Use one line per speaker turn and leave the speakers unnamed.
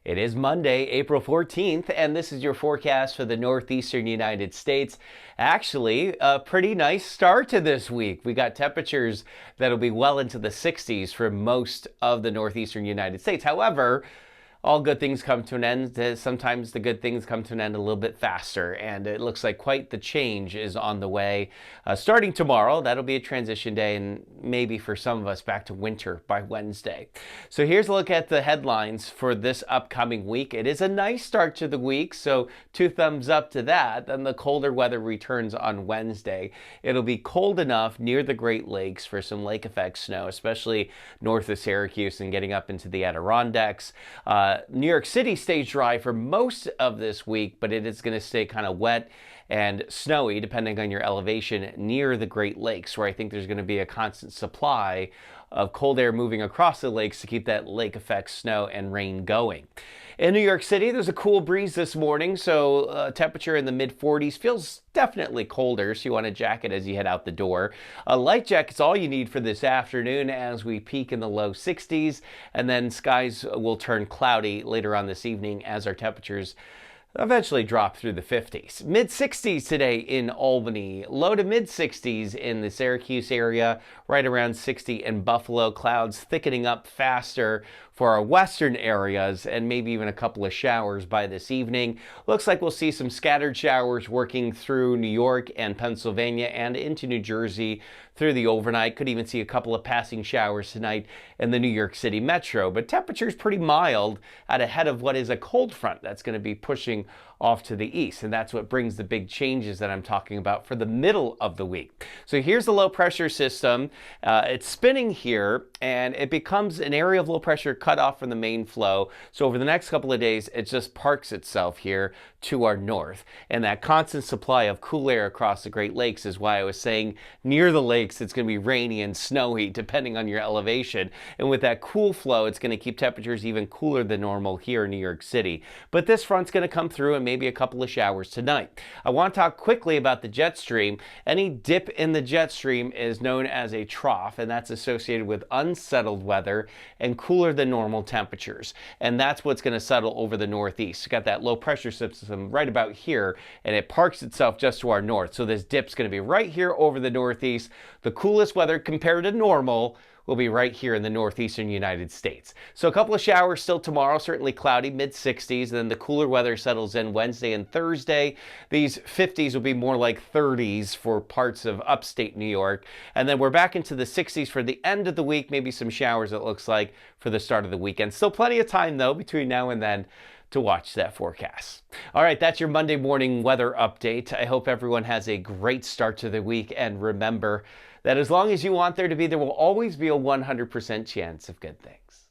It is Monday, April 14th, and this is your forecast for the northeastern United States. Actually, a pretty nice start to this week. We got temperatures that'll be well into the 60s for most of the northeastern United States. However, all good things come to an end. Sometimes the good things come to an end a little bit faster, and it looks like quite the change is on the way. Starting tomorrow, that'll be a transition day, and maybe for some of us back to winter by Wednesday. So here's a look at the headlines for this upcoming week. It is a nice start to the week, so 2 thumbs up to that. Then the colder weather returns on Wednesday. It'll be cold enough near the Great Lakes for some lake effect snow, especially north of Syracuse and getting up into the Adirondacks. New York City stays dry for most of this week, but it is going to stay kind of wet and snowy depending on your elevation near the Great Lakes, where I think there's going to be a constant supply of cold air moving across the lakes to keep that lake effect snow and rain going. In New York City, there's a cool breeze this morning, so temperature in the mid-40s. Feels definitely colder, so you want a jacket as you head out the door. A light jacket's all you need for this afternoon as we peak in the low 60s, and then skies will turn cloudy later on this evening as our temperatures eventually drop through the 50s. Mid-60s today in Albany, low to mid-60s in the Syracuse area, right around 60 in Buffalo. Clouds thickening up faster for our western areas and maybe even a couple of showers by this evening. Looks like we'll see some scattered showers working through New York and Pennsylvania and into New Jersey through the overnight. Could even see a couple of passing showers tonight in the New York City metro, but temperatures pretty mild out ahead of what is a cold front that's going to be pushing off to the east, and that's what brings the big changes that I'm talking about for the middle of the week. So here's the low pressure system. It's spinning here, and it becomes an area of low pressure cut off from the main flow. So over the next couple of days, it just parks itself here to our north, and that constant supply of cool air across the Great Lakes is why I was saying near the lakes it's going to be rainy and snowy depending on your elevation, and with that cool flow it's going to keep temperatures even cooler than normal here in New York City. But this front's going to come through and maybe a couple of showers tonight. I want to talk quickly about the jet stream. Any dip in the jet stream is known as a trough, and that's associated with unsettled weather and cooler than normal temperatures, and that's what's going to settle over the northeast. You got that low pressure system right about here, and it parks itself just to our north, so this dip's going to be right here over the northeast. The coolest weather compared to normal will be right here in the northeastern United States. So a couple of showers still tomorrow, certainly cloudy, mid-60s, and then the cooler weather settles in Wednesday and Thursday. These 50s will be more like 30s for parts of upstate New York, and then we're back into the 60s for the end of the week, maybe some showers it looks like for the start of the weekend. Still plenty of time though between now and then to watch that forecast. All right, that's your Monday morning weather update. I hope everyone has a great start to the week, and remember that as long as you want there to be, there will always be a 100% chance of good things.